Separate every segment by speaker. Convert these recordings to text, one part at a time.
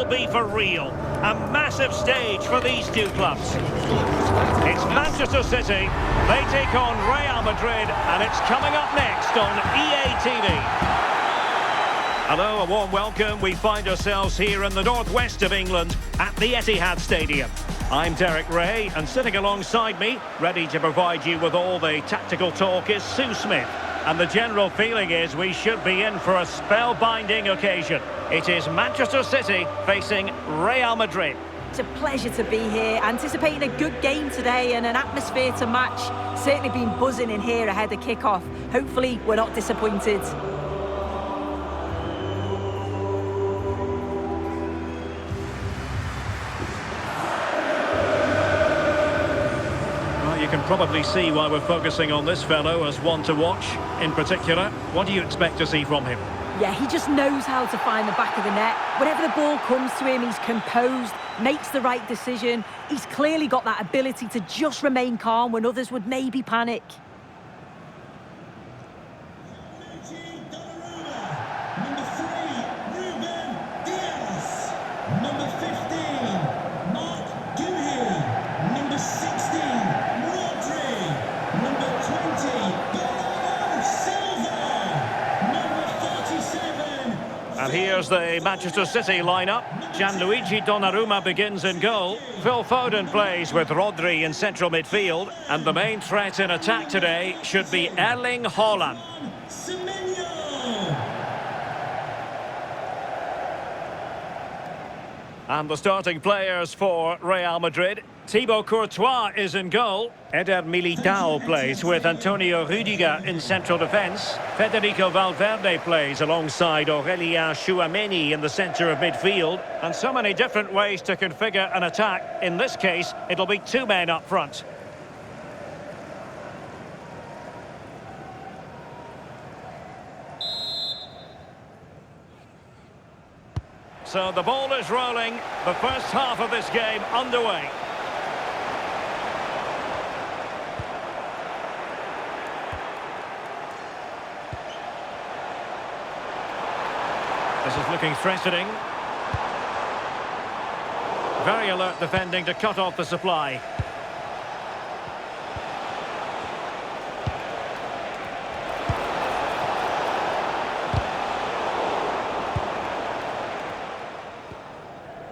Speaker 1: will be for real. A massive stage for these two clubs. It's Manchester City. They take on Real Madrid, and it's coming up next on EA TV. Hello, a warm welcome. We find ourselves here in the northwest of England at the Etihad Stadium. I'm Derek Ray, and sitting alongside me, ready to provide you with all the tactical talk, is Sue Smith. And the general feeling is we should be in for a spellbinding occasion. It is Manchester City facing Real Madrid.
Speaker 2: It's a pleasure to be here, anticipating a good game today and an atmosphere to match. Certainly been buzzing in here ahead of kick-off. Hopefully we're not disappointed.
Speaker 1: You can probably see why we're focusing on this fellow as one to watch. In particular, what do you expect to see from him?
Speaker 2: Yeah, he just knows how to find the back of the net. Whenever the ball comes to him, he's composed, makes the right decision. He's clearly got that ability to just remain calm when others would maybe panic.
Speaker 1: And here's the Manchester City lineup. Gianluigi Donnarumma begins in goal. Phil Foden plays with Rodri in central midfield. And the main threat in attack today should be Erling Haaland. And the starting players for Real Madrid. Thibaut Courtois is in goal. Eder Militao plays with Antonio Rüdiger in central defence. Federico Valverde plays alongside Aurélien Tchouaméni in the centre of midfield. And so many different ways to configure an attack. In this case, it'll be two men up front. So the ball is rolling. The first half of this game underway. This is looking threatening. Very alert defending to cut off the supply.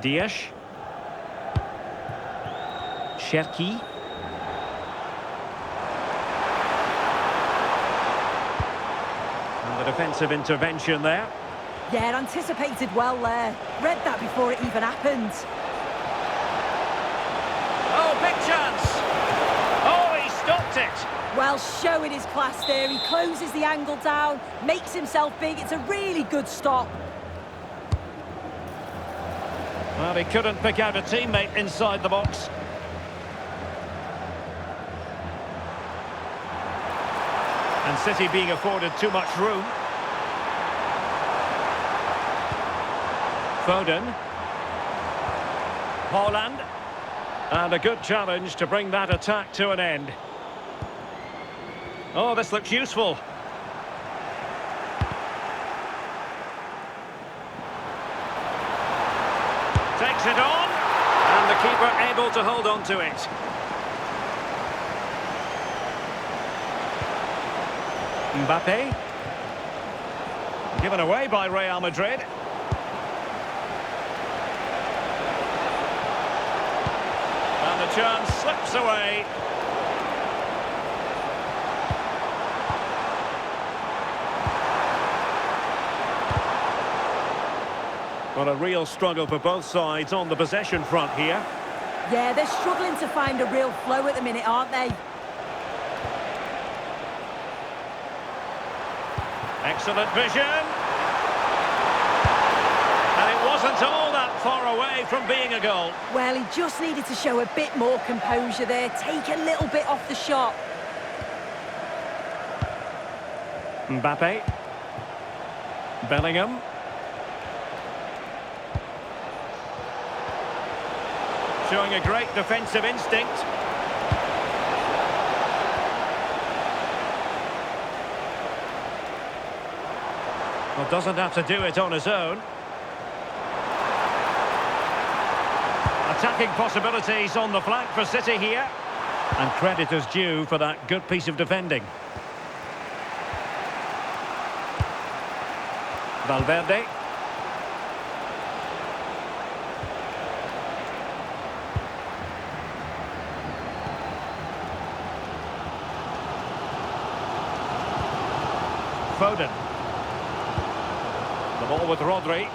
Speaker 1: Dias. Cherki. And the defensive intervention there.
Speaker 2: Yeah, anticipated well there. Read that before it even happened.
Speaker 1: Oh, big chance! Oh, he stopped it!
Speaker 2: Well, showing his class there. He closes the angle down, makes himself big. It's a really good stop.
Speaker 1: Well, he couldn't pick out a teammate inside the box. And City being afforded too much room. Foden. Haaland. And a good challenge to bring that attack to an end. Oh, this looks useful. Takes it on. And the keeper able to hold on to it. Mbappe. Given away by Real Madrid. And the chance slips away. Well, a real struggle for both sides on the possession front here.
Speaker 2: Yeah, they're struggling to find a real flow at the minute, aren't they?
Speaker 1: Excellent vision. And it wasn't all that far away from being a goal.
Speaker 2: Well, he just needed to show a bit more composure there, take a little bit off the shot.
Speaker 1: Mbappe. Bellingham. Showing a great defensive instinct. Well, doesn't have to do it on his own. Attacking possibilities on the flank for City here. And credit is due for that good piece of defending. Valverde. Foden. The ball with Rodri.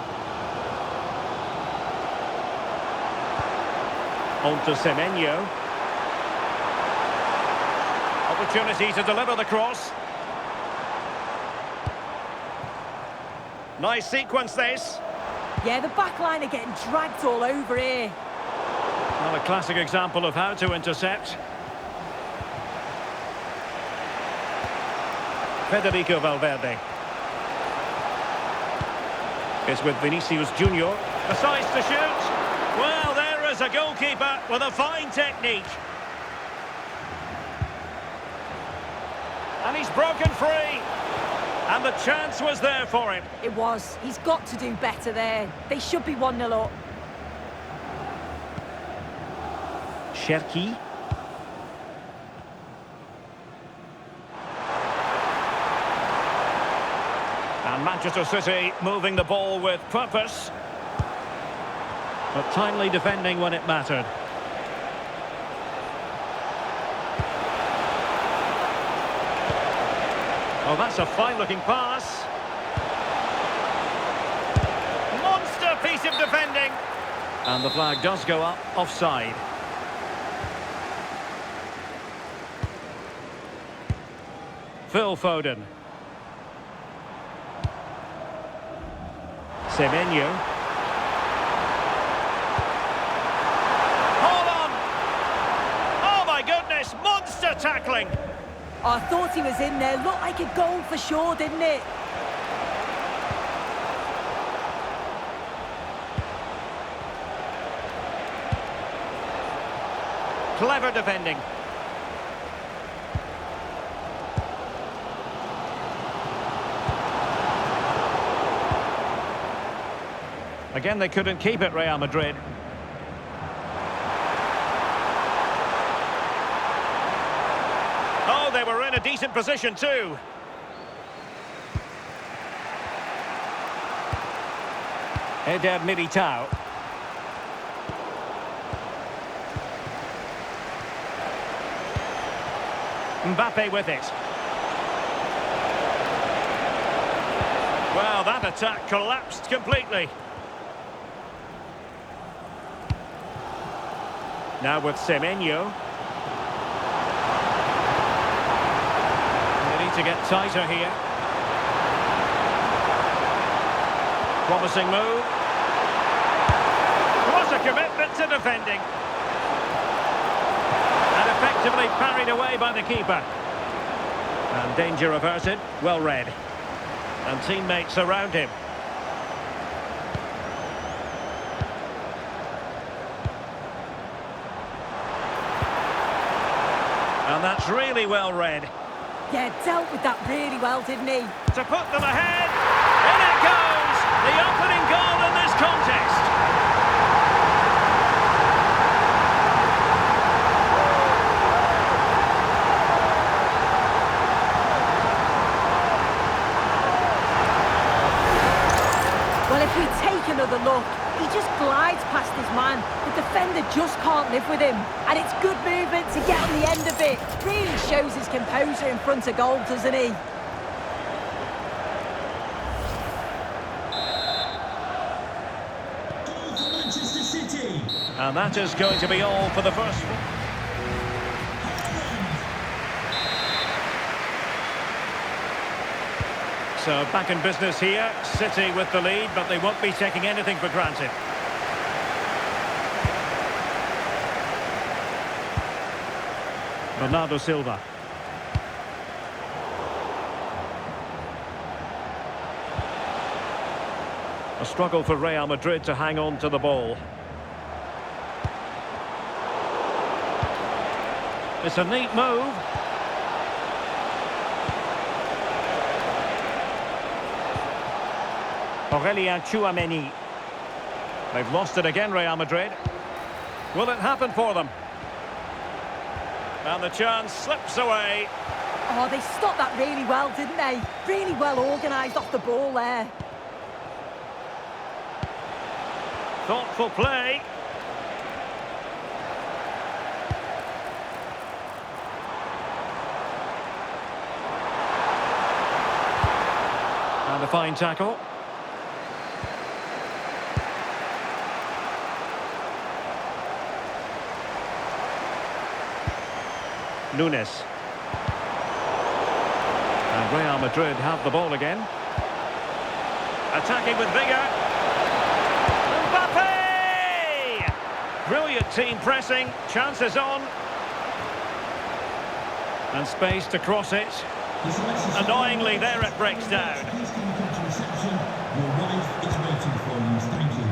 Speaker 1: On to Semenyo. Opportunity to deliver the cross. Nice sequence this.
Speaker 2: Yeah, the back line are getting dragged all over here.
Speaker 1: Well, a classic example of how to intercept. Federico Valverde. It's with Vinicius Junior. Decides to shoot. Well, there is a goalkeeper with a fine technique. And he's broken free. And the chance was there for him.
Speaker 2: It was. He's got to do better there. They should be 1-0 up.
Speaker 1: Cherki. And Manchester City moving the ball with purpose. But timely defending when it mattered. Oh, that's a fine-looking pass. Monster piece of defending. And the flag does go up, offside. Phil Foden. Semenyo. Hold on! Oh my goodness, monster tackling!
Speaker 2: Oh, I thought he was in there. Looked like a goal for sure, didn't it?
Speaker 1: Clever defending. Again, they couldn't keep it, Real Madrid. Oh, they were in a decent position too. Eder Militao. Mbappe with it. Well, that attack collapsed completely. Now with Semenyo. They need to get tighter here. Promising move. What a commitment to defending. And effectively parried away by the keeper. And danger averted, well read. And teammates around him. And that's really well read.
Speaker 2: Yeah, dealt with that really well, didn't he?
Speaker 1: To put them ahead. In it goes! The opening goal in this contest.
Speaker 2: Well, if we take another look, he just glides past his man. The defender just can't live with him. And it's good movement to get on the end of it. Really shows his composure in front of goal, doesn't he?
Speaker 3: Goal for Manchester City.
Speaker 1: And that is going to be all for the first. So back in business here, City with the lead, but they won't be taking anything for granted. Bernardo Silva. A struggle for Real Madrid to hang on to the ball. It's a neat move. Aurélien Tchouaméni. They've lost it again, Real Madrid. Will it happen for them? And the chance slips away.
Speaker 2: Oh, they stopped that really well, didn't they? Really well organised off the ball there.
Speaker 1: Thoughtful play. And a fine tackle. Nunes. And Real Madrid have the ball again. Attacking with vigour. Mbappe! Brilliant team pressing. Chances on. And space to cross it. Annoyingly, there it breaks down.
Speaker 3: Please come back to reception. Your wife is waiting for you. Thank you.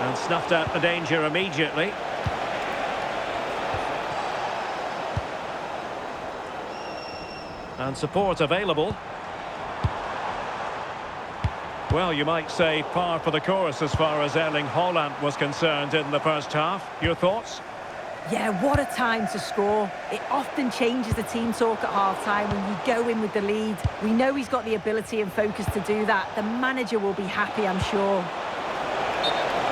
Speaker 1: And snuffed out the danger immediately. And support available. Well, you might say par for the course as far as Erling Haaland was concerned in the first half. Your thoughts?
Speaker 2: Yeah, what a time to score. It often changes the team talk at half-time when you go in with the lead. We know he's got the ability and focus to do that. The manager will be happy, I'm sure.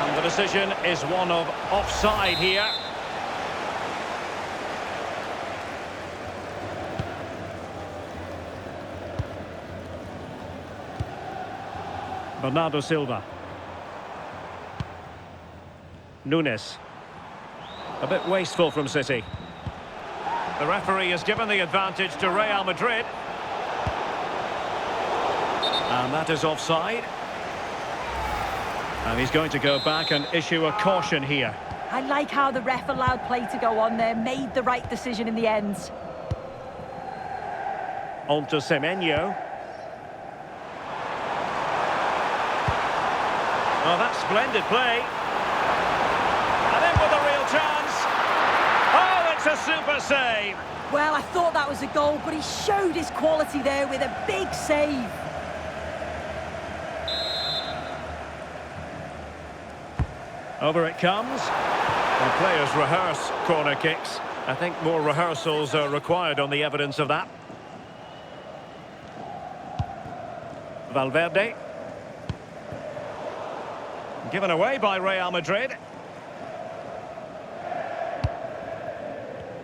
Speaker 1: And the decision is one of offside here. Bernardo Silva. Nunes. A bit wasteful from City. The referee has given the advantage to Real Madrid. And that is offside. And he's going to go back and issue a caution here.
Speaker 2: I like how the ref allowed play to go on there, made the right decision in the end.
Speaker 1: On to Semenyo. Oh, that's splendid play. And in with a real chance. Oh, it's a super save.
Speaker 2: Well, I thought that was a goal, but he showed his quality there with a big save.
Speaker 1: Over it comes. The players rehearse corner kicks. I think more rehearsals are required on the evidence of that. Valverde. Given away by Real Madrid.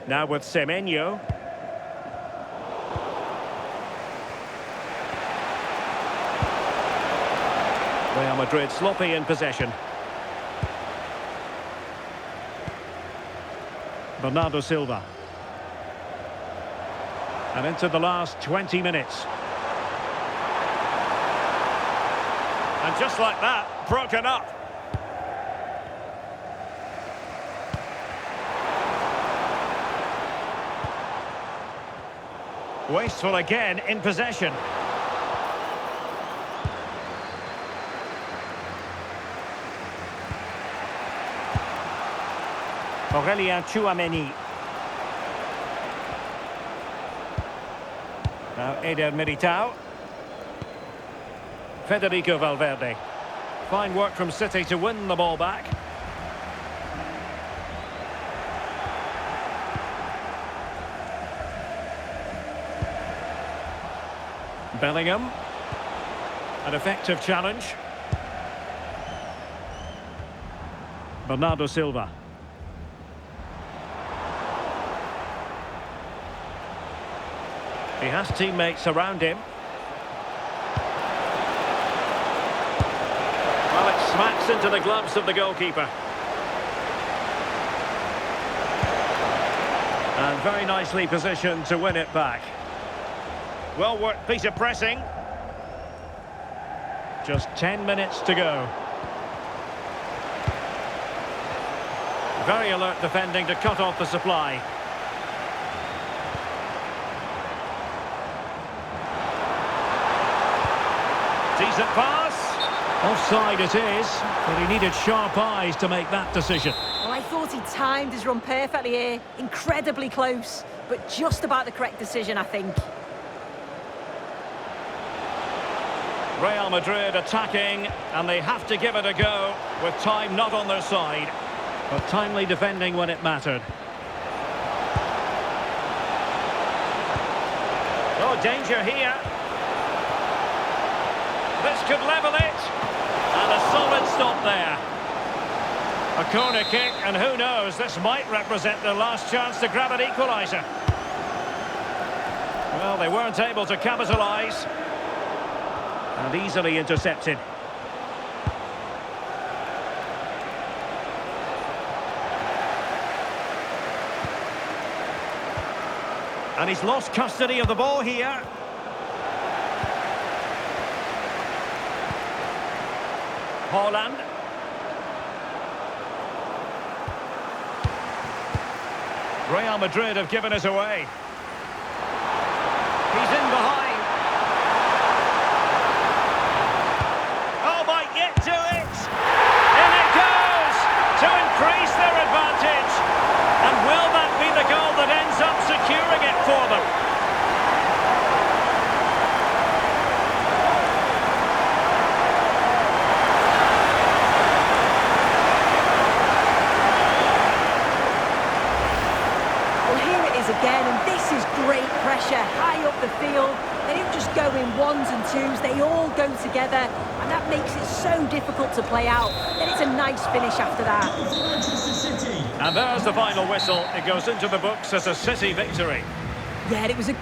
Speaker 1: Now with Semenyo. Real Madrid sloppy in possession. Bernardo Silva. And into the last 20 minutes. And just like that, broken up. Wasteful again in possession. Aurélien Tchouaméni. Now Eder Militao. Federico Valverde. Fine work from City to win the ball back. Bellingham. An effective challenge. Bernardo Silva. He has teammates around him. Well, it smacks into the gloves of the goalkeeper. And very nicely positioned to win it back. Well worked piece of pressing. Just 10 minutes to go. Very alert defending to cut off the supply. Decent pass. Offside it is, but he needed sharp eyes to make that decision.
Speaker 2: Well, I thought he timed his run perfectly here. Incredibly close, but just about the correct decision, I think.
Speaker 1: Real Madrid attacking, and they have to give it a go with time not on their side. But timely defending when it mattered. Oh, danger here. This could level it. And a solid stop there. A corner kick, and who knows, this might represent their last chance to grab an equaliser. Well, they weren't able to capitalise. And easily intercepted. And he's lost custody of the ball here. Haaland. Real Madrid have given us away. He's in behind. Oh, might get to it. In it goes to increase their advantage. And will that be the goal that ends up securing it for them?
Speaker 2: Well, here it is again, and this is great pressure, high up the field. They don't just go in ones and twos, they all go together, and that makes it so difficult to play out. Then it's a nice finish after that.
Speaker 3: Manchester City.
Speaker 1: And there's the final whistle. It goes into the books as a City victory.
Speaker 2: Yeah, it was a